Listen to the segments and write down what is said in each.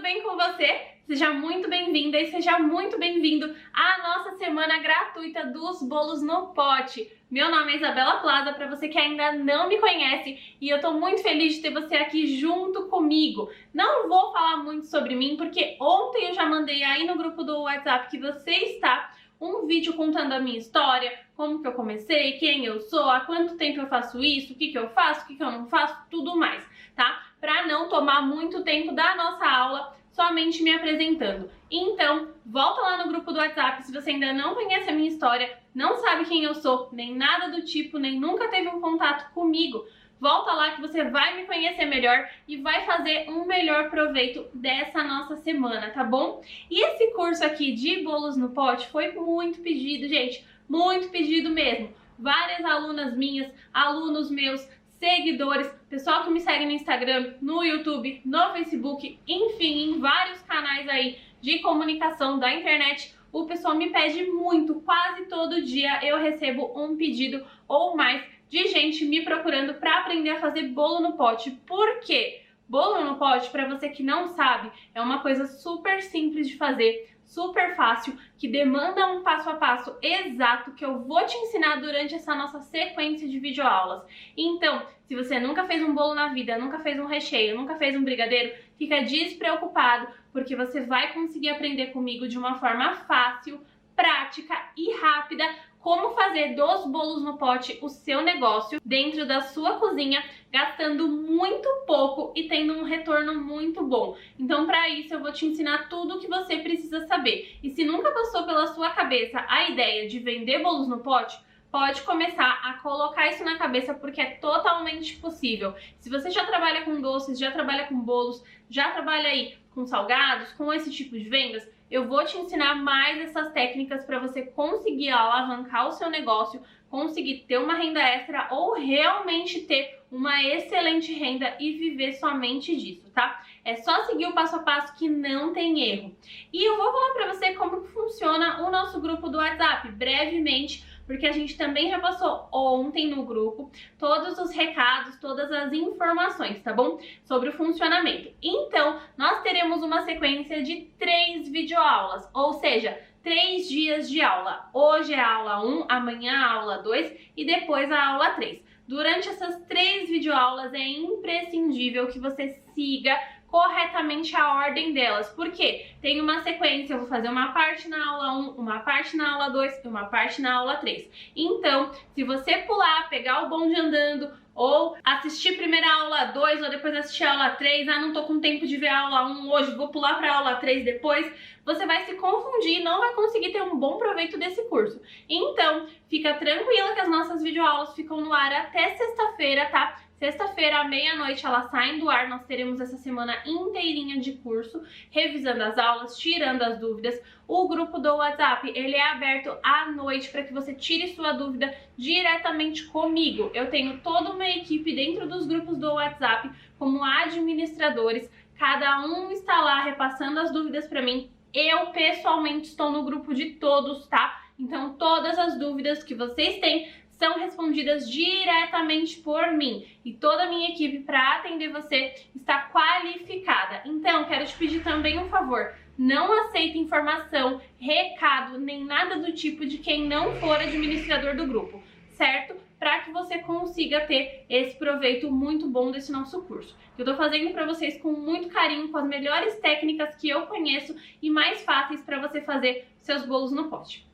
bem com você? Seja muito bem-vinda e seja muito bem-vindo à nossa semana gratuita dos bolos no pote. Meu nome é Isabela Plaza, para você que ainda não me conhece, e eu tô muito feliz de ter você aqui junto comigo. Não vou falar muito sobre mim, porque ontem eu já mandei aí no grupo do WhatsApp que você está um vídeo contando a minha história, como que eu comecei, quem eu sou, há quanto tempo eu faço isso, o que que eu faço, o que que eu não faço, tudo mais, tá? Para não tomar muito tempo da nossa aula somente me apresentando. Então, volta lá no grupo do WhatsApp se você ainda não conhece a minha história, não sabe quem eu sou, nem nada do tipo, nem nunca teve um contato comigo. Volta lá que você vai me conhecer melhor e vai fazer um melhor proveito dessa nossa semana, tá bom? E esse curso aqui de bolos no pote foi muito pedido, gente, muito pedido mesmo. Várias alunas minhas, alunos meus, seguidores, pessoal que me segue no Instagram, no YouTube, no Facebook, enfim, em vários canais aí de comunicação da internet, o pessoal me pede muito, quase todo dia eu recebo um pedido ou mais de gente me procurando para aprender a fazer bolo no pote. Por quê? Bolo no pote, para você que não sabe, é uma coisa super simples de fazer, super fácil, que demanda um passo a passo exato que eu vou te ensinar durante essa nossa sequência de videoaulas. Então, se você nunca fez um bolo na vida, nunca fez um recheio, nunca fez um brigadeiro, fica despreocupado, porque você vai conseguir aprender comigo de uma forma fácil, prática e rápida como fazer dos bolos no pote o seu negócio dentro da sua cozinha, gastando muito pouco e tendo um retorno muito bom. Então, para isso, eu vou te ensinar tudo o que você precisa saber. E se nunca passou pela sua cabeça a ideia de vender bolos no pote, pode começar a colocar isso na cabeça, porque é totalmente possível. Se você já trabalha com doces, já trabalha com bolos, já trabalha aí com salgados, com esse tipo de vendas, eu vou te ensinar mais essas técnicas para você conseguir alavancar o seu negócio, conseguir ter uma renda extra ou realmente ter uma excelente renda e viver somente disso, tá? É só seguir o passo a passo que não tem erro. E eu vou falar para você como que funciona o nosso grupo do WhatsApp, brevemente, porque a gente também já passou ontem no grupo todos os recados, todas as informações, tá bom? Sobre o funcionamento. Então, nós teremos uma sequência de 3 videoaulas, ou seja, 3 dias de aula. Hoje é a aula 1, amanhã a aula 2 e depois a aula 3. Durante essas 3 videoaulas é imprescindível que você siga corretamente a ordem delas, porque tem uma sequência, eu vou fazer uma parte na aula 1, uma parte na aula 2 e uma parte na aula 3. Então, se você pular, pegar o bonde andando, ou assistir primeiro a aula 2 ou depois assistir a aula 3, não tô com tempo de ver a aula 1 hoje, vou pular para a aula 3 depois, você vai se confundir e não vai conseguir ter um bom proveito desse curso. Então, fica tranquila que as nossas videoaulas ficam no ar até sexta-feira, tá? Sexta-feira, à meia-noite, elas saem do ar. Nós teremos essa semana inteirinha de curso, revisando as aulas, tirando as dúvidas. O grupo do WhatsApp, ele é aberto à noite para que você tire sua dúvida diretamente comigo. Eu tenho toda uma equipe dentro dos grupos do WhatsApp, como administradores. Cada um está lá repassando as dúvidas para mim. Eu, pessoalmente, estou no grupo de todos, tá? Então, todas as dúvidas que vocês têm são respondidas diretamente por mim, e toda a minha equipe para atender você está qualificada. Então, quero te pedir também um favor: não aceite informação, recado, nem nada do tipo de quem não for administrador do grupo, certo? Para que você consiga ter esse proveito muito bom desse nosso curso. Eu tô fazendo para vocês com muito carinho, com as melhores técnicas que eu conheço e mais fáceis para você fazer seus bolos no pote.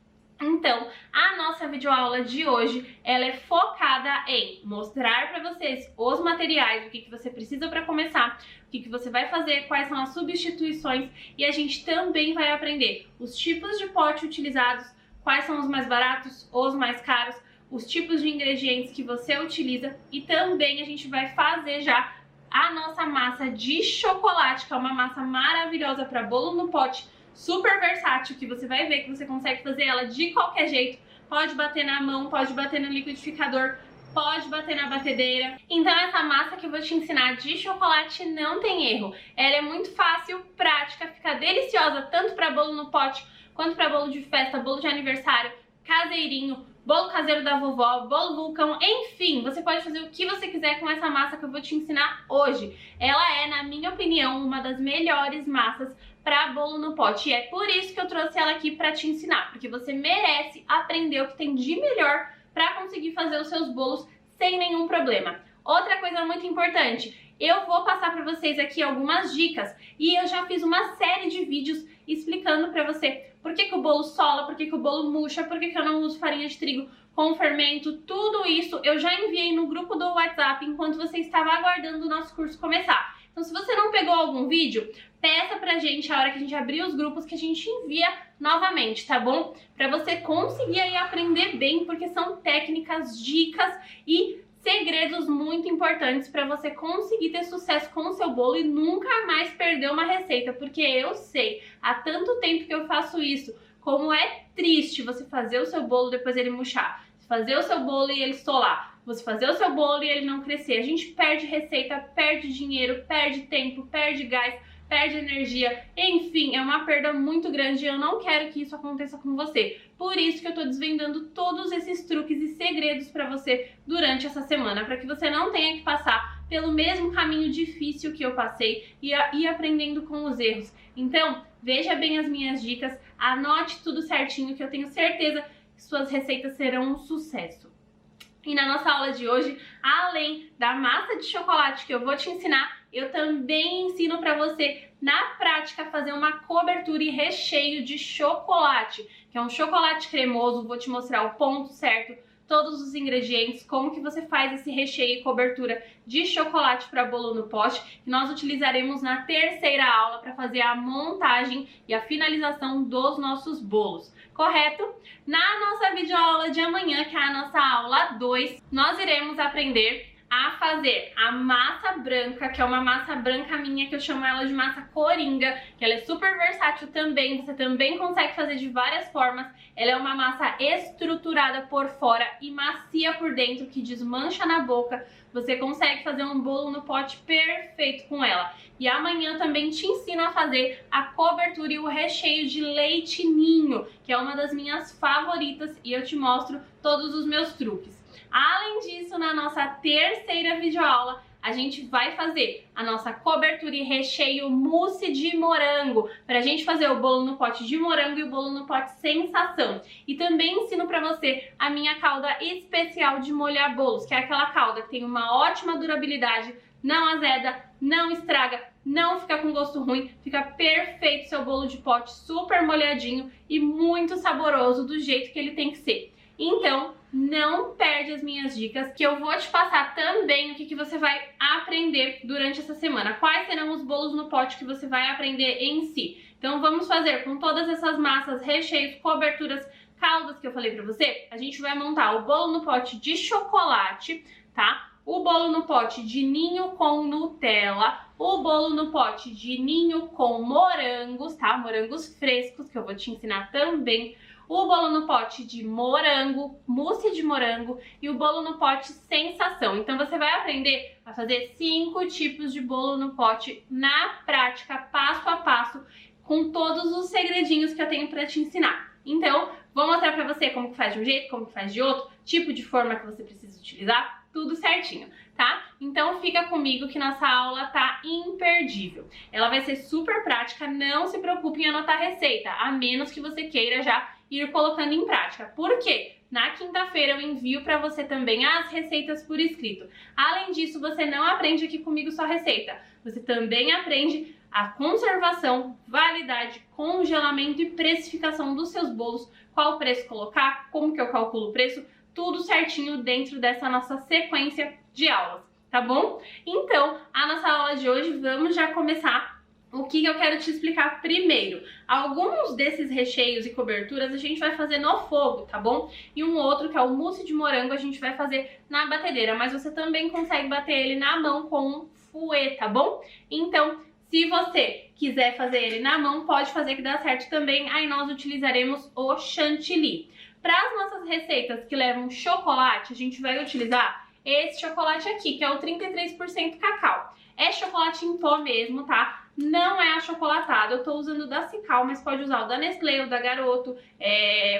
Então, a nossa videoaula de hoje, ela é focada em mostrar para vocês os materiais, o que você precisa para começar, o que você vai fazer, quais são as substituições, e a gente também vai aprender os tipos de pote utilizados, quais são os mais baratos, os mais caros, os tipos de ingredientes que você utiliza, e também a gente vai fazer já a nossa massa de chocolate, que é uma massa maravilhosa para bolo no pote, super versátil, que você vai ver que você consegue fazer ela de qualquer jeito. Pode bater na mão, pode bater no liquidificador, pode bater na batedeira. Então essa massa que eu vou te ensinar de chocolate não tem erro. Ela é muito fácil, prática, fica deliciosa tanto para bolo no pote quanto para bolo de festa, bolo de aniversário, caseirinho, bolo caseiro da vovó, bolo vulcão, enfim, você pode fazer o que você quiser com essa massa que eu vou te ensinar hoje. Ela é, na minha opinião, uma das melhores massas para bolo no pote e é por isso que eu trouxe ela aqui para te ensinar, porque você merece aprender o que tem de melhor para conseguir fazer os seus bolos sem nenhum problema. Outra coisa muito importante, eu vou passar para vocês aqui algumas dicas e eu já fiz uma série de vídeos explicando para você por que o bolo sola, por que o bolo murcha, por que eu não uso farinha de trigo com fermento, tudo isso eu já enviei no grupo do WhatsApp enquanto você estava aguardando o nosso curso começar. Então se você não pegou algum vídeo, peça pra gente a hora que a gente abrir os grupos que a gente envia novamente, tá bom? Pra você conseguir aí aprender bem, porque são técnicas, dicas e segredos muito importantes para você conseguir ter sucesso com o seu bolo e nunca mais perder uma receita, porque eu sei, há tanto tempo que eu faço isso, como é triste você fazer o seu bolo depois ele murchar, fazer o seu bolo e ele estolar, você fazer o seu bolo e ele não crescer. A gente perde receita, perde dinheiro, perde tempo, perde gás, perde energia, enfim, é uma perda muito grande e eu não quero que isso aconteça com você. Por isso que eu tô desvendando todos esses truques e segredos para você durante essa semana, para que você não tenha que passar pelo mesmo caminho difícil que eu passei e ir aprendendo com os erros. Então, veja bem as minhas dicas, anote tudo certinho que eu tenho certeza que suas receitas serão um sucesso. E na nossa aula de hoje, além da massa de chocolate que eu vou te ensinar, eu também ensino para você, na prática, fazer uma cobertura e recheio de chocolate, que é um chocolate cremoso. Vou te mostrar o ponto certo, todos os ingredientes, como que você faz esse recheio e cobertura de chocolate para bolo no pote, que nós utilizaremos na terceira aula para fazer a montagem e a finalização dos nossos bolos. Correto? Na nossa videoaula de amanhã, que é a nossa aula 2, nós iremos aprender a fazer a massa branca, que é uma massa branca minha, que eu chamo ela de massa coringa, que ela é super versátil também, você também consegue fazer de várias formas. Ela é uma massa estruturada por fora e macia por dentro, que desmancha na boca. Você consegue fazer um bolo no pote perfeito com ela. E amanhã também te ensino a fazer a cobertura e o recheio de leite ninho, que é uma das minhas favoritas, e eu te mostro todos os meus truques. Além disso, na nossa terceira videoaula, a gente vai fazer a nossa cobertura e recheio mousse de morango, para a gente fazer o bolo no pote de morango e o bolo no pote sensação. E também ensino para você a minha calda especial de molhar bolos, que é aquela calda que tem uma ótima durabilidade, não azeda, não estraga, não fica com gosto ruim, fica perfeito seu bolo de pote, super molhadinho e muito saboroso do jeito que ele tem que ser. Então, não perde as minhas dicas, que eu vou te passar também o que você vai aprender durante essa semana. Quais serão os bolos no pote que você vai aprender em si. Então vamos fazer com todas essas massas, recheios, coberturas, caldas que eu falei pra você. A gente vai montar o bolo no pote de chocolate, tá? O bolo no pote de ninho com Nutella, o bolo no pote de ninho com morangos, tá? Morangos frescos, que eu vou te ensinar também. O bolo no pote de morango, mousse de morango e o bolo no pote sensação. Então você vai aprender a fazer 5 tipos de bolo no pote na prática, passo a passo, com todos os segredinhos que eu tenho para te ensinar. Então, vou mostrar para você como que faz de um jeito, como que faz de outro, tipo de forma que você precisa utilizar, tudo certinho, tá? Então fica comigo que nossa aula tá imperdível. Ela vai ser super prática, não se preocupe em anotar a receita, a menos que você queira já ir colocando em prática. Por quê? Na quinta-feira eu envio para você também as receitas por escrito. Além disso, você não aprende aqui comigo só receita. Você também aprende a conservação, validade, congelamento e precificação dos seus bolos, qual preço colocar, como que eu calculo o preço, tudo certinho dentro dessa nossa sequência de aulas, tá bom? Então, a nossa aula de hoje, vamos já começar. O que eu quero te explicar primeiro? Alguns desses recheios e coberturas a gente vai fazer no fogo, tá bom? E um outro, que é o mousse de morango, a gente vai fazer na batedeira, mas você também consegue bater ele na mão com um fouet, tá bom? Então, se você quiser fazer ele na mão, pode fazer que dá certo também, aí nós utilizaremos o chantilly. Para as nossas receitas que levam chocolate, a gente vai utilizar esse chocolate aqui, que é o 33% cacau. É chocolate em pó mesmo, tá? Não é achocolatado. Eu tô usando o da Cical, mas pode usar o da Nestlé, o da Garoto,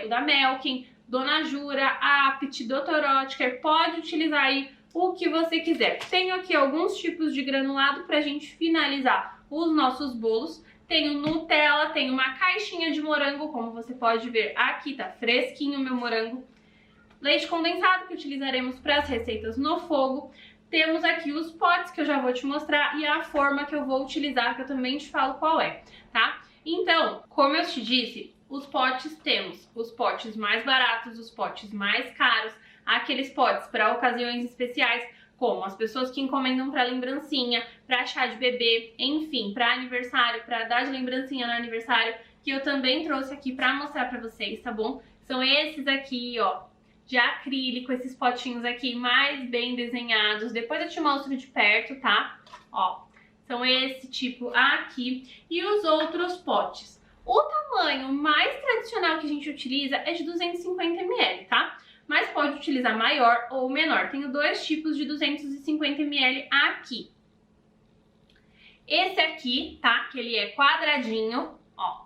o da Melkin, Dona Jura, Apit, Dr. Oetker, pode utilizar aí o que você quiser. Tenho aqui alguns tipos de granulado pra gente finalizar os nossos bolos. Tenho Nutella, tenho uma caixinha de morango, como você pode ver aqui, tá fresquinho o meu morango. Leite condensado, que utilizaremos para as receitas no fogo. Temos aqui os potes, que eu já vou te mostrar, e a forma que eu vou utilizar, que eu também te falo qual é, tá? Então, como eu te disse, os potes temos os potes mais baratos, os potes mais caros, aqueles potes para ocasiões especiais, como as pessoas que encomendam para lembrancinha, para chá de bebê, enfim, para aniversário, para dar de lembrancinha no aniversário, que eu também trouxe aqui para mostrar para vocês, tá bom? São esses aqui, ó, de acrílico, esses potinhos aqui mais bem desenhados. Depois eu te mostro de perto, tá? Ó, são esse tipo aqui. E os outros potes. O tamanho mais tradicional que a gente utiliza é de 250 ml, tá? Mas pode utilizar maior ou menor. Tenho dois tipos de 250 ml aqui. Esse aqui, tá? Que ele é quadradinho, ó.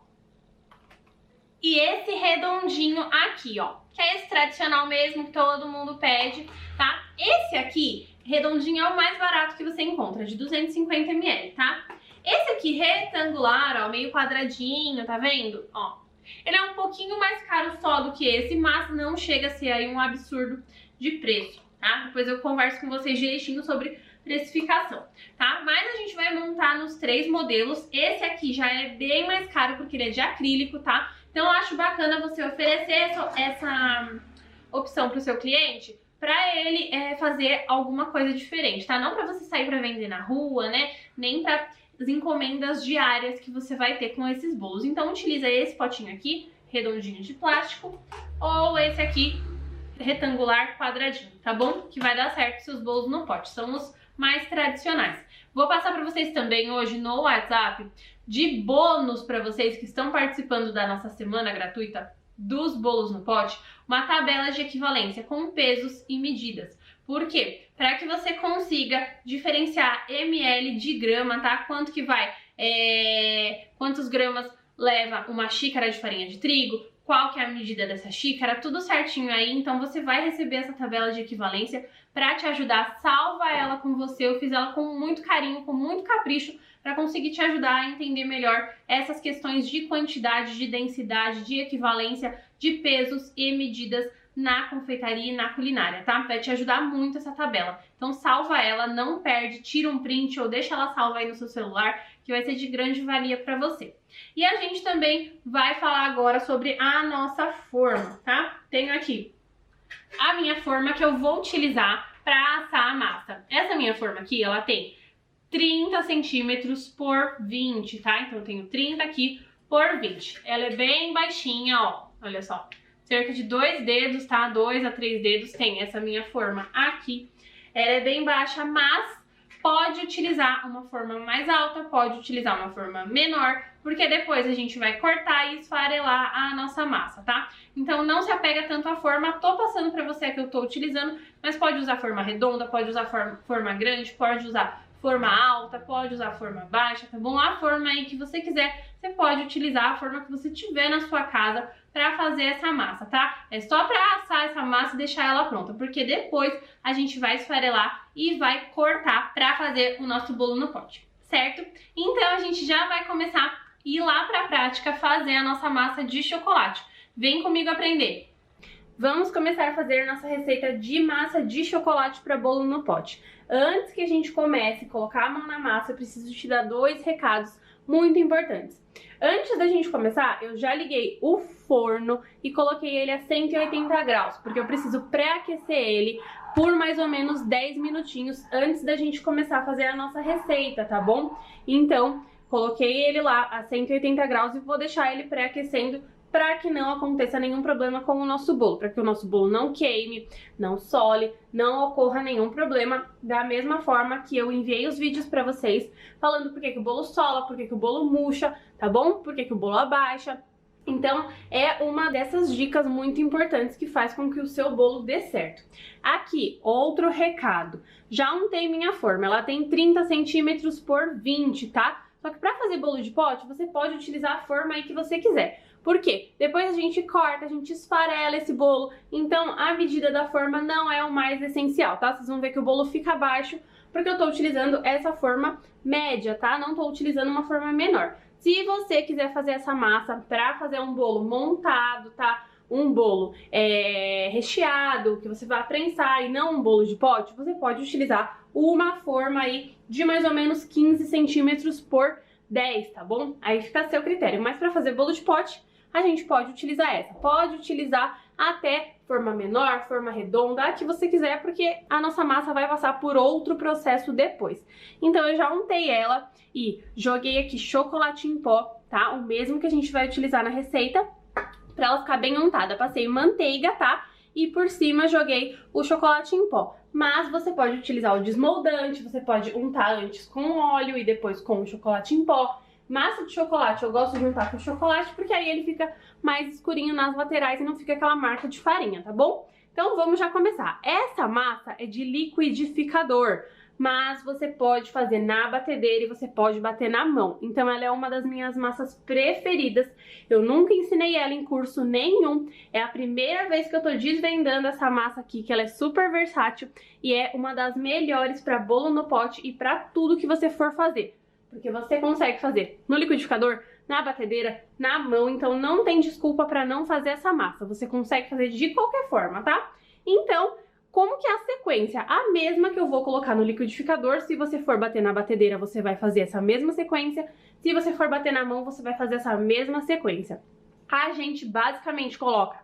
E esse redondinho aqui, ó, que é esse tradicional mesmo, que todo mundo pede, tá? Esse aqui, redondinho, é o mais barato que você encontra, de 250 ml, tá? Esse aqui, retangular, ó, meio quadradinho, tá vendo? Ó, ele é um pouquinho mais caro só do que esse, mas não chega a ser aí um absurdo de preço, tá? Depois eu converso com vocês direitinho sobre precificação, tá? Mas a gente vai montar nos 3 modelos. Esse aqui já é bem mais caro porque ele é de acrílico, tá? Então eu acho bacana você oferecer essa opção para o seu cliente, para ele fazer alguma coisa diferente, tá? Não para você sair para vender na rua, né? Nem para as encomendas diárias que você vai ter com esses bolos. Então utiliza esse potinho aqui, redondinho de plástico, ou esse aqui, retangular, quadradinho, tá bom? Que vai dar certo seus bolos no pote. São os mais tradicionais. Vou passar para vocês também hoje no WhatsApp de bônus para vocês que estão participando da nossa semana gratuita dos bolos no pote, uma tabela de equivalência com pesos e medidas. Por quê? Para que você consiga diferenciar ml de grama, tá? Quanto que vai, quantos gramas leva uma xícara de farinha de trigo, qual que é a medida dessa xícara, tudo certinho aí. Então você vai receber essa tabela de equivalência para te ajudar. Salva ela com você, eu fiz ela com muito carinho, com muito capricho, para conseguir te ajudar a entender melhor essas questões de quantidade, de densidade, de equivalência, de pesos e medidas na confeitaria e na culinária, tá? Vai te ajudar muito essa tabela. Então salva ela, não perde, tira um print ou deixa ela salva aí no seu celular, que vai ser de grande valia para você. E a gente também vai falar agora sobre a nossa forma, tá? Tenho aqui a minha forma que eu vou utilizar para assar a massa. Essa minha forma aqui, ela tem 30 centímetros por 20, tá? Então eu tenho 30 aqui por 20. Ela é bem baixinha, ó, olha só. Cerca de 2 dedos, tá? 2 a 3 dedos tem essa minha forma aqui. Ela é bem baixa, mas pode utilizar uma forma mais alta, pode utilizar uma forma menor, porque depois a gente vai cortar e esfarelar a nossa massa, tá? Então não se apega tanto à forma, tô passando pra você a que eu tô utilizando, mas pode usar forma redonda, pode usar forma grande, pode usar forma alta, pode usar forma baixa, tá bom? A forma aí que você quiser, você pode utilizar a forma que você tiver na sua casa para fazer essa massa, tá? É só para assar essa massa e deixar ela pronta, porque depois a gente vai esfarelar e vai cortar para fazer o nosso bolo no pote, certo? Então a gente já vai começar a ir lá para a prática fazer a nossa massa de chocolate. Vem comigo aprender! Vamos começar a fazer nossa receita de massa de chocolate para bolo no pote. Antes que a gente comece a colocar a mão na massa, eu preciso te dar 2 recados muito importantes. Antes da gente começar, eu já liguei o forno e coloquei ele a 180 graus, porque eu preciso pré-aquecer ele por mais ou menos 10 minutinhos antes da gente começar a fazer a nossa receita, tá bom? Então, coloquei ele lá a 180 graus e vou deixar ele pré-aquecendo para que não aconteça nenhum problema com o nosso bolo, para que o nosso bolo não queime, não sole, não ocorra nenhum problema, da mesma forma que eu enviei os vídeos para vocês falando por que o bolo sola, por que o bolo murcha, tá bom? Por que o bolo abaixa. Então é uma dessas dicas muito importantes que faz com que o seu bolo dê certo. Aqui, outro recado, já untei minha forma, ela tem 30 centímetros por 20, tá? Só que para fazer bolo de pote, você pode utilizar a forma aí que você quiser. Por quê? Depois a gente corta, a gente esfarela esse bolo, então a medida da forma não é o mais essencial, tá? Vocês vão ver que o bolo fica baixo, porque eu tô utilizando essa forma média, tá? Não tô utilizando uma forma menor. Se você quiser fazer essa massa para fazer um bolo montado, tá? Um bolo recheado, que você vai prensar e não um bolo de pote, você pode utilizar uma forma aí de mais ou menos 15 centímetros por 10, tá bom? Aí fica a seu critério. Mas para fazer bolo de pote, a gente pode utilizar essa. Pode utilizar até forma menor, forma redonda, a que você quiser, porque a nossa massa vai passar por outro processo depois. Então eu já untei ela e joguei aqui chocolate em pó, tá? O mesmo que a gente vai utilizar na receita, pra ela ficar bem untada. Passei manteiga, tá? E por cima joguei o chocolate em pó. Mas você pode utilizar o desmoldante, você pode untar antes com óleo e depois com o chocolate em pó. Massa de chocolate, eu gosto de untar com chocolate porque aí ele fica mais escurinho nas laterais e não fica aquela marca de farinha, tá bom? Então vamos já começar. Essa massa é de liquidificador, mas você pode fazer na batedeira e você pode bater na mão. Então ela é uma das minhas massas preferidas. Eu nunca ensinei ela em curso nenhum. É a primeira vez que eu tô desvendando essa massa aqui, que ela é super versátil e é uma das melhores para bolo no pote e para tudo que você for fazer. Porque você consegue fazer no liquidificador, na batedeira, na mão, então não tem desculpa para não fazer essa massa. Você consegue fazer de qualquer forma, tá? Então, como que é a sequência? A mesma que eu vou colocar no liquidificador. Se você for bater na batedeira, você vai fazer essa mesma sequência. Se você for bater na mão, você vai fazer essa mesma sequência. A gente basicamente coloca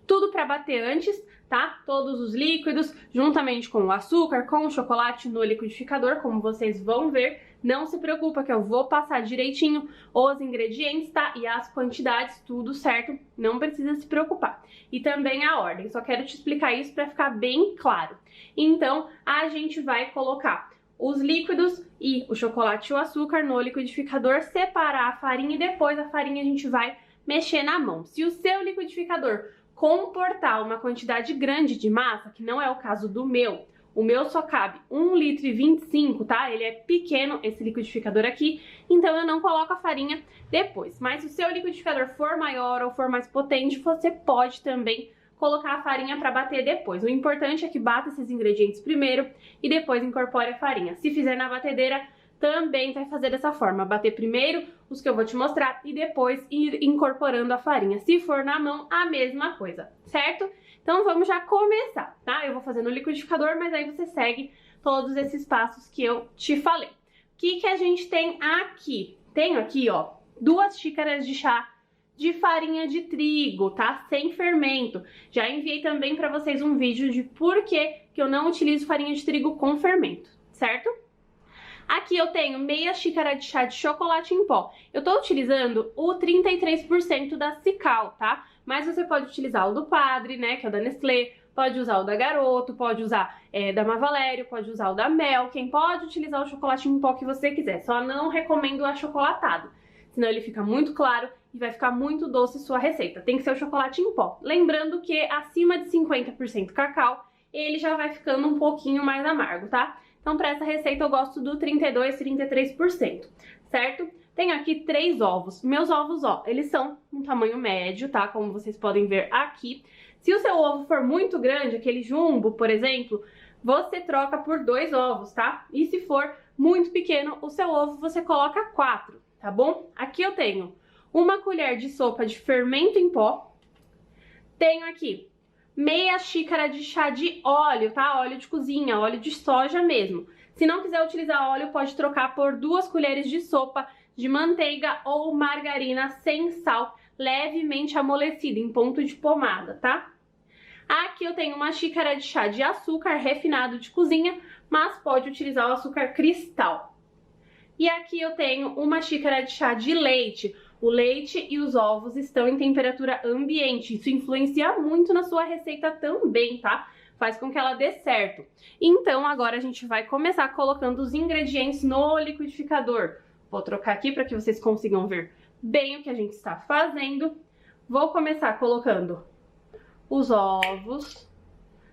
tudo para bater antes, tá? Todos os líquidos, juntamente com o açúcar, com o chocolate no liquidificador, como vocês vão ver. Não se preocupa que eu vou passar direitinho os ingredientes, tá? E as quantidades, tudo certo, não precisa se preocupar. E também a ordem, só quero te explicar isso para ficar bem claro. Então, a gente vai colocar os líquidos e o chocolate e o açúcar no liquidificador, separar a farinha e depois a farinha a gente vai mexer na mão. Se o seu liquidificador comportar uma quantidade grande de massa, que não é o caso do meu, o meu só cabe 1,25 litro, tá? Ele é pequeno, esse liquidificador aqui, então eu não coloco a farinha depois. Mas se o seu liquidificador for maior ou for mais potente, você pode também colocar a farinha para bater depois. O importante é que bata esses ingredientes primeiro e depois incorpore a farinha. Se fizer na batedeira, também vai fazer dessa forma, bater primeiro os que eu vou te mostrar e depois ir incorporando a farinha. Se for na mão, a mesma coisa, certo? Então vamos já começar, tá? Eu vou fazer no liquidificador, mas aí você segue todos esses passos que eu te falei. O que a gente tem aqui? Tenho aqui, ó, 2 xícaras de chá de farinha de trigo, tá? Sem fermento. Já enviei também para vocês um vídeo de por que eu não utilizo farinha de trigo com fermento, certo? Aqui eu tenho meia xícara de chá de chocolate em pó. Eu tô utilizando o 33% da Cical, tá? Mas você pode utilizar o do Padre, né, que é o da Nestlé, pode usar o da Garoto, pode usar da Mavalério, pode usar o da Mel. Quem pode utilizar o chocolate em pó que você quiser, só não recomendo o achocolatado, senão ele fica muito claro e vai ficar muito doce sua receita. Tem que ser o chocolate em pó. Lembrando que acima de 50% cacau, ele já vai ficando um pouquinho mais amargo, tá? Então, para essa receita, eu gosto do 32%, 33%, certo? Tenho aqui 3 ovos. Meus ovos, ó, eles são um tamanho médio, tá? Como vocês podem ver aqui. Se o seu ovo for muito grande, aquele jumbo, por exemplo, você troca por 2 ovos, tá? E se for muito pequeno, o seu ovo você coloca 4, tá bom? Aqui eu tenho 1 colher de sopa de fermento em pó. Tenho aqui meia xícara de chá de óleo, tá? Óleo de cozinha, óleo de soja mesmo. Se não quiser utilizar óleo, pode trocar por 2 colheres de sopa de manteiga ou margarina sem sal, levemente amolecida, em ponto de pomada, tá? Aqui eu tenho 1 xícara de chá de açúcar refinado de cozinha, mas pode utilizar o açúcar cristal. E aqui eu tenho 1 xícara de chá de leite. O leite e os ovos estão em temperatura ambiente, isso influencia muito na sua receita também, tá? Faz com que ela dê certo. Então agora a gente vai começar colocando os ingredientes no liquidificador. Vou trocar aqui para que vocês consigam ver bem o que a gente está fazendo. Vou começar colocando os ovos,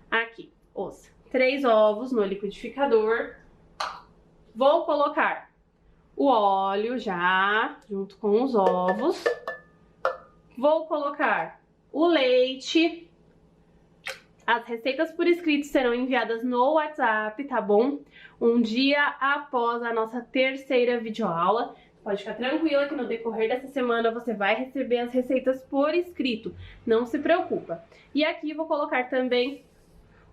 aqui, os 3 ovos no liquidificador. Vou colocar o óleo já, junto com os ovos. Vou colocar o leite. As receitas por escrito serão enviadas no WhatsApp, tá bom? Um dia após a nossa terceira videoaula. Pode ficar tranquila que no decorrer dessa semana você vai receber as receitas por escrito. Não se preocupa. E aqui vou colocar também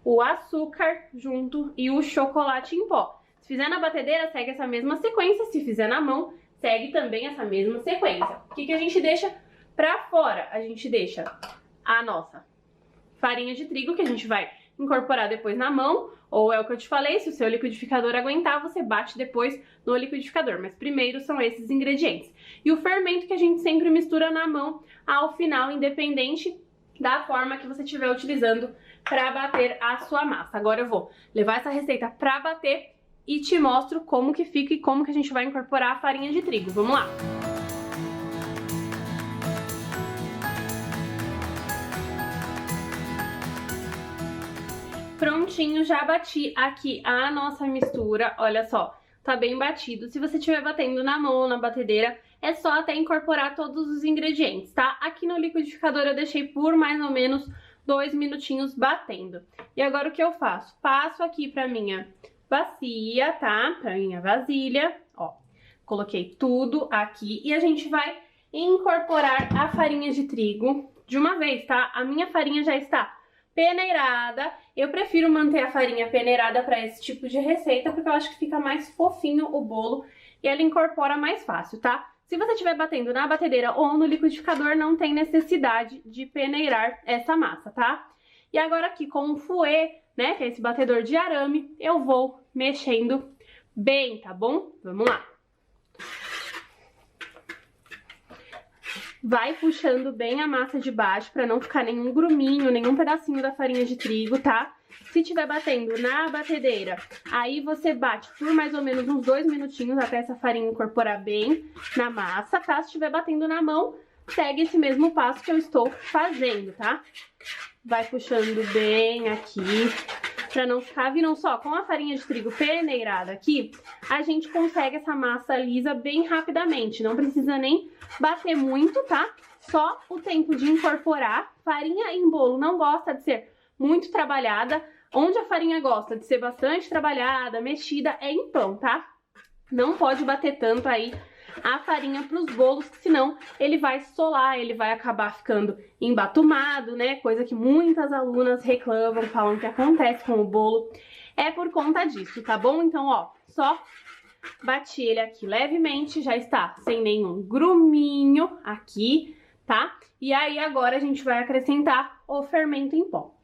o açúcar junto e o chocolate em pó. Se fizer na batedeira, segue essa mesma sequência. Se fizer na mão, segue também essa mesma sequência. O que a gente deixa pra fora? A gente deixa a nossa farinha de trigo, que a gente vai incorporar depois na mão. Ou é o que eu te falei, se o seu liquidificador aguentar, você bate depois no liquidificador. Mas primeiro são esses ingredientes. E o fermento que a gente sempre mistura na mão ao final, independente da forma que você estiver utilizando para bater a sua massa. Agora eu vou levar essa receita para bater e te mostro como que fica e como que a gente vai incorporar a farinha de trigo. Vamos lá! Prontinho, já bati aqui a nossa mistura, olha só, tá bem batido. Se você estiver batendo na mão ou na batedeira, é só até incorporar todos os ingredientes, tá? Aqui no liquidificador eu deixei por mais ou menos 2 minutinhos batendo. E agora o que eu faço? Passo aqui pra minha bacia, tá? Pra minha vasilha, ó. Coloquei tudo aqui e a gente vai incorporar a farinha de trigo de uma vez, tá? A minha farinha já está peneirada. Eu prefiro manter a farinha peneirada para esse tipo de receita, porque eu acho que fica mais fofinho o bolo e ela incorpora mais fácil, tá? Se você estiver batendo na batedeira ou no liquidificador, não tem necessidade de peneirar essa massa, tá? E agora aqui com o fouet, né, que é esse batedor de arame, eu vou mexendo bem, tá bom? Vamos lá! Vai puxando bem a massa de baixo para não ficar nenhum gruminho, nenhum pedacinho da farinha de trigo, tá? Se estiver batendo na batedeira, aí você bate por mais ou menos uns 2 minutinhos até essa farinha incorporar bem na massa, tá? Se estiver batendo na mão, segue esse mesmo passo que eu estou fazendo, tá? Vai puxando bem aqui, pra não ficar, viram só, com a farinha de trigo peneirada aqui, a gente consegue essa massa lisa bem rapidamente, não precisa nem bater muito, tá? Só o tempo de incorporar. Farinha em bolo não gosta de ser muito trabalhada, onde a farinha gosta de ser bastante trabalhada, mexida, é em pão, tá? Não pode bater tanto aí a farinha para os bolos, que senão ele vai solar, ele vai acabar ficando embatumado, né? Coisa que muitas alunas reclamam, falam que acontece com o bolo. É por conta disso, tá bom? Então, ó, só bati ele aqui levemente, já está sem nenhum gruminho aqui, tá? E aí agora a gente vai acrescentar o fermento em pó.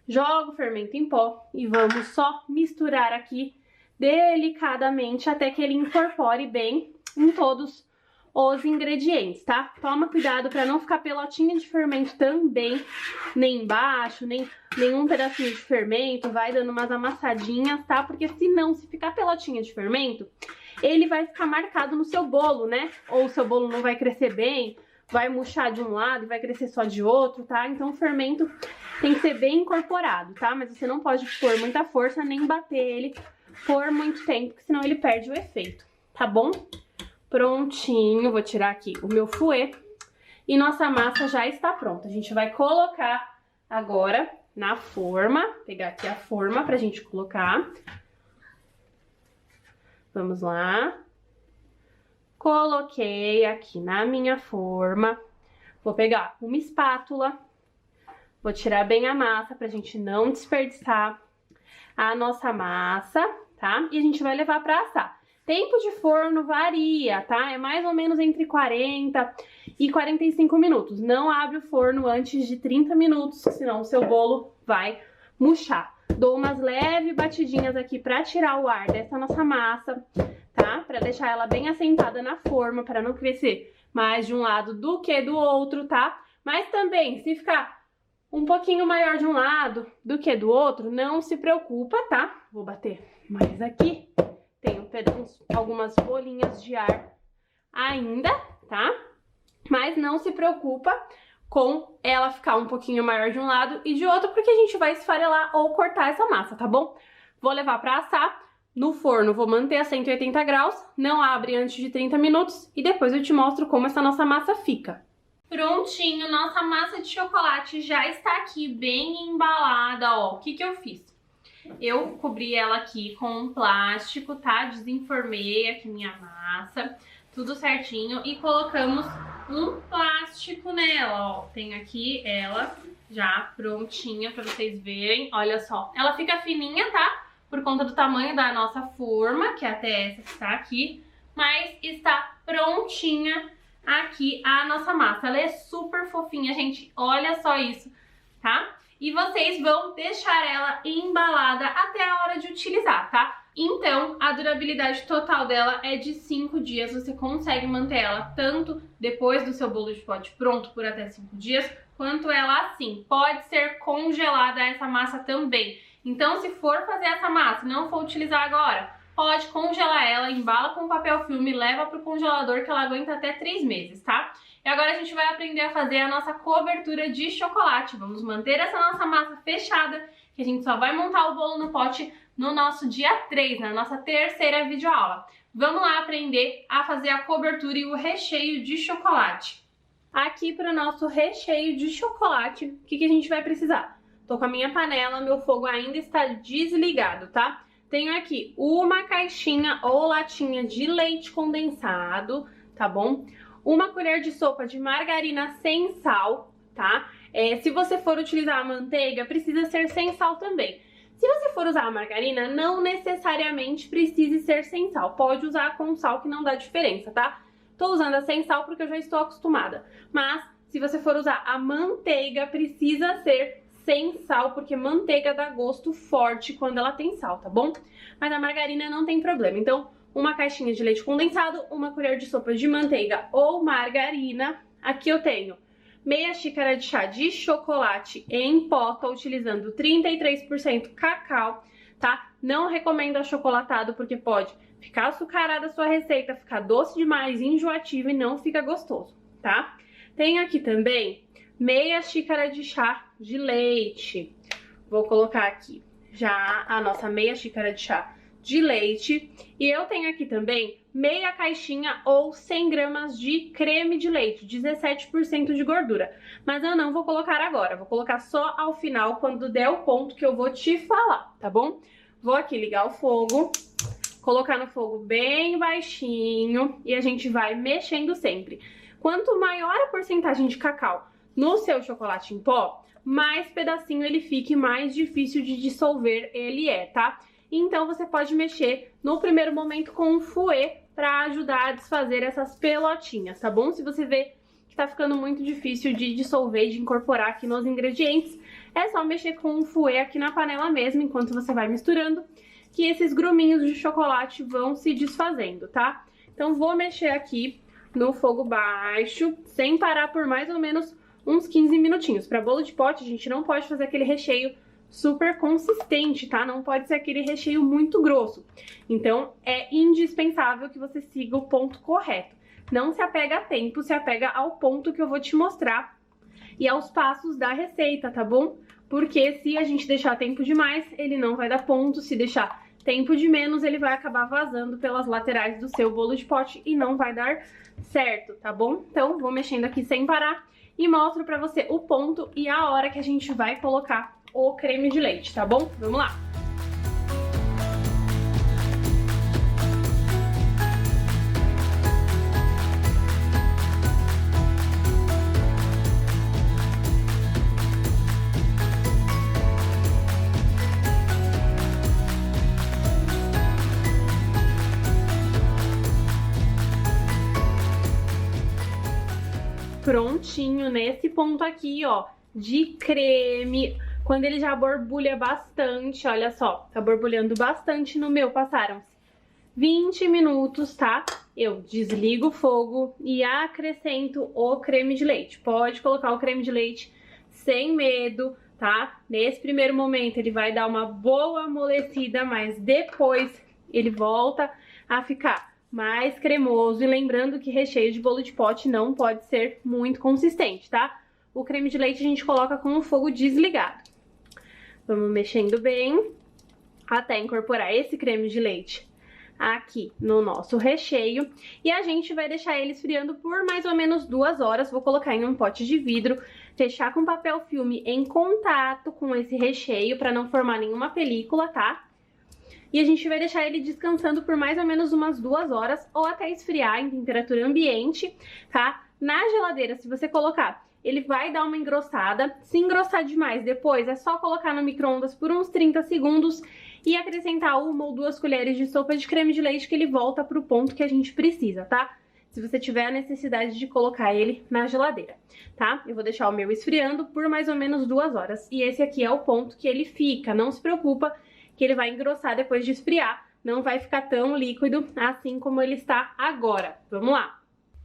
Jogo o fermento em pó e vamos só misturar aqui delicadamente até que ele incorpore bem em todos os ingredientes, tá? Toma cuidado para não ficar pelotinha de fermento também, nem embaixo, nem nenhum pedacinho de fermento, vai dando umas amassadinhas, tá? Porque senão, se ficar pelotinha de fermento, ele vai ficar marcado no seu bolo, né? Ou o seu bolo não vai crescer bem, vai murchar de um lado e vai crescer só de outro, tá? Então o fermento tem que ser bem incorporado, tá? Mas você não pode pôr muita força nem bater ele por muito tempo, porque senão ele perde o efeito, tá bom? Prontinho, vou tirar aqui o meu fouet e nossa massa já está pronta. A gente vai colocar agora na forma, pegar aqui a forma pra gente colocar. Vamos lá. Coloquei aqui na minha forma. Vou pegar uma espátula, vou tirar bem a massa pra gente não desperdiçar a nossa massa, tá? E a gente vai levar pra assar. Tempo de forno varia, tá? É mais ou menos entre 40 e 45 minutos. Não abre o forno antes de 30 minutos, senão o seu bolo vai murchar. Dou umas leves batidinhas aqui pra tirar o ar dessa nossa massa, tá? Pra deixar ela bem assentada na forma, pra não crescer mais de um lado do que do outro, tá? Mas também, se ficar um pouquinho maior de um lado do que do outro, não se preocupa, tá? Vou bater mais aqui. Tenho algumas bolinhas de ar ainda, tá? Mas não se preocupa com ela ficar um pouquinho maior de um lado e de outro, porque a gente vai esfarelar ou cortar essa massa, tá bom? Vou levar pra assar. No forno, vou manter a 180 graus, não abre antes de 30 minutos e depois eu te mostro como essa nossa massa fica. Prontinho, nossa massa de chocolate já está aqui bem embalada, ó. O que que eu fiz? Eu cobri ela aqui com um plástico, tá? Desenformei aqui minha massa, tudo certinho e colocamos um plástico nela, ó. Tem aqui ela já prontinha pra vocês verem, olha só. Ela fica fininha, tá? Por conta do tamanho da nossa forma, que é até essa que está aqui, mas está prontinha aqui a nossa massa. Ela é super fofinha, gente, olha só isso, tá? E vocês vão deixar ela embalada até a hora de utilizar, tá? Então, a durabilidade total dela é de 5 dias, você consegue manter ela tanto depois do seu bolo de pote pronto por até 5 dias, quanto ela assim. Pode ser congelada essa massa também. Então, se for fazer essa massa e não for utilizar agora, pode congelar ela, embala com papel filme e leva pro congelador que ela aguenta até 3 meses, tá? E agora a gente vai aprender a fazer a nossa cobertura de chocolate. Vamos manter essa nossa massa fechada, que a gente só vai montar o bolo no pote no nosso dia 3, na nossa terceira videoaula. Vamos lá aprender a fazer a cobertura e o recheio de chocolate. Aqui para o nosso recheio de chocolate, o que a gente vai precisar? Tô com a minha panela, meu fogo ainda está desligado, tá? Tenho aqui uma caixinha ou latinha de leite condensado, tá bom? Uma colher de sopa de margarina sem sal, tá? Se você for utilizar a manteiga, precisa ser sem sal também. Se você for usar a margarina, não necessariamente precise ser sem sal. Pode usar com sal que não dá diferença, tá? Tô usando a sem sal porque eu já estou acostumada. Mas, se você for usar a manteiga, precisa ser sem sal, porque manteiga dá gosto forte quando ela tem sal, tá bom? Mas a margarina não tem problema. Então, uma caixinha de leite condensado, uma colher de sopa de manteiga ou margarina. Aqui eu tenho meia xícara de chá de chocolate em pó, tô utilizando 33% cacau, tá? Não recomendo achocolatado porque pode ficar açucarada a sua receita, ficar doce demais, enjoativo e não fica gostoso, tá? Tenho aqui também meia xícara de chá de leite. Vou colocar aqui já a nossa meia xícara de chá de leite. E eu tenho aqui também meia caixinha ou 100 gramas de creme de leite, 17% de gordura. Mas eu não vou colocar agora, vou colocar só ao final, quando der o ponto que eu vou te falar, tá bom? Vou aqui ligar o fogo, colocar no fogo bem baixinho e a gente vai mexendo sempre. Quanto maior a porcentagem de cacau no seu chocolate em pó, mais pedacinho ele fica e mais difícil de dissolver ele é, tá? Então você pode mexer no primeiro momento com um fouet para ajudar a desfazer essas pelotinhas, tá bom? Se você vê que tá ficando muito difícil de dissolver e de incorporar aqui nos ingredientes, é só mexer com um fouet aqui na panela mesmo, enquanto você vai misturando, que esses gruminhos de chocolate vão se desfazendo, tá? Então vou mexer aqui no fogo baixo, sem parar por mais ou menos uns 15 minutinhos. Para bolo de pote, a gente não pode fazer aquele recheio super consistente, tá? Não pode ser aquele recheio muito grosso. Então, é indispensável que você siga o ponto correto. Não se apega a tempo, se apega ao ponto que eu vou te mostrar e aos passos da receita, tá bom? Porque se a gente deixar tempo demais, ele não vai dar ponto. Se deixar tempo de menos, ele vai acabar vazando pelas laterais do seu bolo de pote e não vai dar certo, tá bom? Então, vou mexendo aqui sem parar e mostro pra você o ponto e a hora que a gente vai colocar o creme de leite, tá bom? Vamos lá! Prontinho, nesse ponto aqui, ó, de creme, quando ele já borbulha bastante, olha só, tá borbulhando bastante no meu, passaram-se 20 minutos, tá? Eu desligo o fogo e acrescento o creme de leite. Pode colocar o creme de leite sem medo, tá? Nesse primeiro momento ele vai dar uma boa amolecida, mas depois ele volta a ficar mais cremoso. E lembrando que recheio de bolo de pote não pode ser muito consistente, tá? O creme de leite a gente coloca com o fogo desligado. Vamos mexendo bem. até incorporar esse creme de leite aqui no nosso recheio. E a gente vai deixar ele esfriando por mais ou menos 2 horas. Vou colocar em um pote de vidro, fechar com papel filme em contato com esse recheio para não formar nenhuma película, tá? E a gente vai deixar ele descansando por mais ou menos umas 2 horas ou até esfriar em temperatura ambiente, tá? Na geladeira, se você colocar, ele vai dar uma engrossada. Se engrossar demais depois, é só colocar no micro-ondas por uns 30 segundos e acrescentar 1 ou 2 colheres de sopa de creme de leite que ele volta pro ponto que a gente precisa, tá? Se você tiver a necessidade de colocar ele na geladeira, tá? Eu vou deixar o meu esfriando por mais ou menos 2 horas. E esse aqui é o ponto que ele fica. Não se preocupa que ele vai engrossar depois de esfriar. Não vai ficar tão líquido assim como ele está agora. Vamos lá!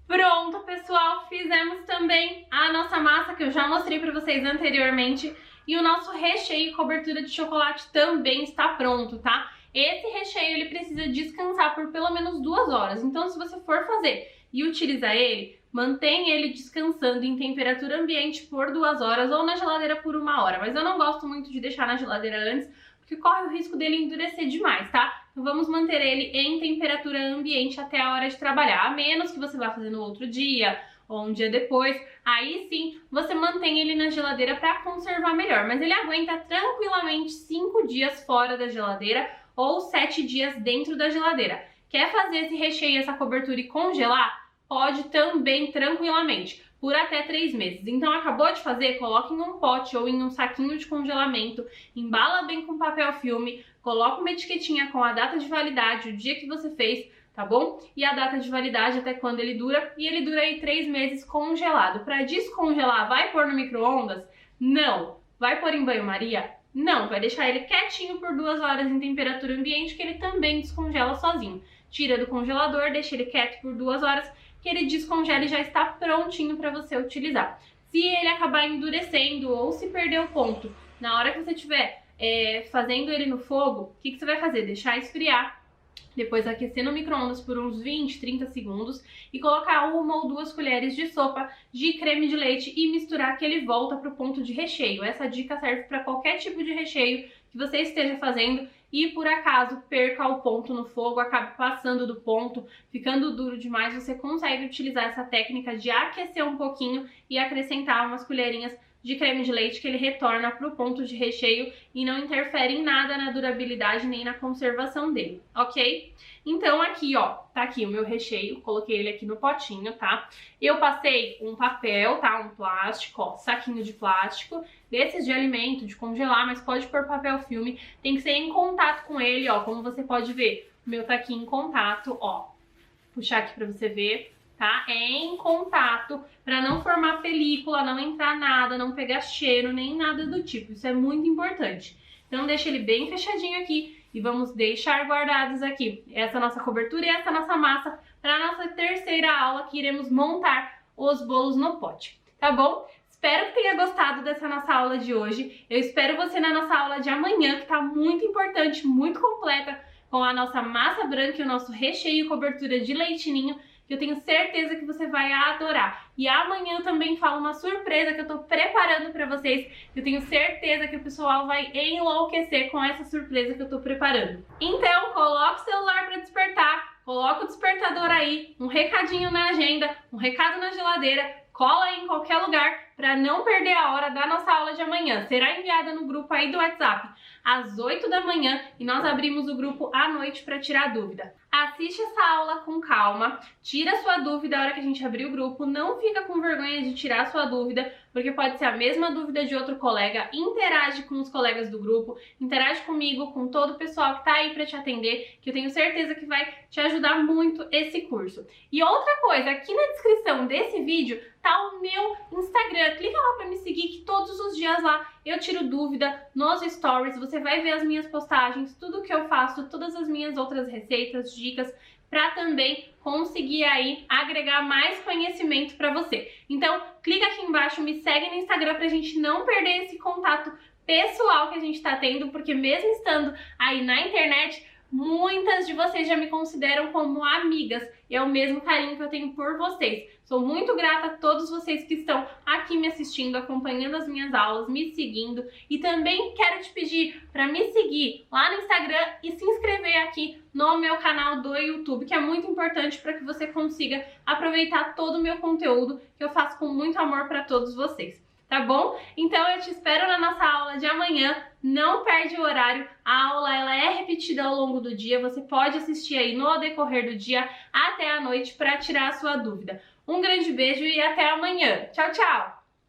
Pronto, pessoal, fizemos também a nossa massa que eu já mostrei para vocês anteriormente e o nosso recheio e cobertura de chocolate também está pronto, tá? Esse recheio ele precisa descansar por pelo menos 2 horas, então se você for fazer e utilizar ele, mantenha ele descansando em temperatura ambiente por 2 horas ou na geladeira por 1 hora, mas eu não gosto muito de deixar na geladeira antes, porque corre o risco dele endurecer demais, tá? Então vamos manter ele em temperatura ambiente até a hora de trabalhar, a menos que você vá fazer no outro dia ou um dia depois, aí sim você mantém ele na geladeira para conservar melhor, mas ele aguenta tranquilamente 5 dias fora da geladeira ou 7 dias dentro da geladeira. Quer fazer esse recheio, essa cobertura e congelar? Pode também tranquilamente, por até 3 meses. Então acabou de fazer, coloque em um pote ou em um saquinho de congelamento, embala bem com papel filme, coloca uma etiquetinha com a data de validade, o dia que você fez, tá bom? E a data de validade até quando ele dura, e ele dura aí 3 meses congelado. Para descongelar, vai pôr no micro-ondas? Não. Vai pôr em banho-maria? Não. Vai deixar ele quietinho por 2 horas em temperatura ambiente, que ele também descongela sozinho. Tira do congelador, deixa ele quieto por 2 horas, que ele descongela e já está prontinho para você utilizar. Se ele acabar endurecendo ou se perder o ponto, na hora que você estiver fazendo ele no fogo, o que você vai fazer? Deixar esfriar, depois aquecer no micro-ondas por uns 20, 30 segundos e colocar 1 ou 2 colheres de sopa de creme de leite e misturar que ele volta para o ponto de recheio. Essa dica serve para qualquer tipo de recheio que você esteja fazendo e por acaso perca o ponto no fogo, acabe passando do ponto, ficando duro demais, você consegue utilizar essa técnica de aquecer um pouquinho e acrescentar umas colherinhas de creme de leite que ele retorna para o ponto de recheio e não interfere em nada na durabilidade nem na conservação dele, ok? Então aqui, ó, tá aqui o meu recheio, coloquei ele aqui no potinho, tá? Eu passei um papel, tá? Um plástico, ó, saquinho de plástico, desses de alimento, de congelar, mas pode pôr papel filme, tem que ser em contato com ele, ó, como você pode ver, o meu tá aqui em contato, ó, puxar aqui pra você ver. Tá? É em contato para não formar película, não entrar nada, não pegar cheiro, nem nada do tipo. Isso é muito importante. Então deixa ele bem fechadinho aqui e vamos deixar guardados aqui essa nossa cobertura e essa nossa massa para a nossa terceira aula que iremos montar os bolos no pote, tá bom? Espero que tenha gostado dessa nossa aula de hoje. Eu espero você na nossa aula de amanhã, que tá muito importante, muito completa, com a nossa massa branca e o nosso recheio e cobertura de leitinho, que eu tenho certeza que você vai adorar. E amanhã eu também falo uma surpresa que eu tô preparando pra vocês, que eu tenho certeza que o pessoal vai enlouquecer com essa surpresa que eu tô preparando. Então, coloca o celular pra despertar, coloca o despertador aí, um recadinho na agenda, um recado na geladeira, cola aí em qualquer lugar para não perder a hora da nossa aula de amanhã. Será enviada no grupo aí do WhatsApp às 8 da manhã e nós abrimos o grupo à noite para tirar dúvida. Assiste essa aula com calma, tira sua dúvida na hora que a gente abrir o grupo, não fica com vergonha de tirar sua dúvida, porque pode ser a mesma dúvida de outro colega, interage com os colegas do grupo, interage comigo, com todo o pessoal que tá aí para te atender, que eu tenho certeza que vai te ajudar muito esse curso. E outra coisa, aqui na descrição desse vídeo tá o meu Instagram, clica lá para me seguir que todos os dias lá eu tiro dúvida nos stories, você vai ver as minhas postagens, tudo que eu faço, todas as minhas outras receitas, dicas, para também conseguir aí agregar mais conhecimento para você. Então, clica aqui embaixo, me segue no Instagram pra gente não perder esse contato pessoal que a gente tá tendo, porque mesmo estando aí na internet, muitas de vocês já me consideram como amigas e é o mesmo carinho que eu tenho por vocês. Sou muito grata a todos vocês que estão aqui me assistindo, acompanhando as minhas aulas, me seguindo, e também quero te pedir para me seguir lá no Instagram e se inscrever aqui no meu canal do YouTube, que é muito importante para que você consiga aproveitar todo o meu conteúdo que eu faço com muito amor para todos vocês. Tá bom? Então eu te espero na nossa aula de amanhã. Não perde o horário. A aula ela é repetida ao longo do dia. Você pode assistir aí no decorrer do dia até a noite para tirar a sua dúvida. Um grande beijo e até amanhã. Tchau, tchau!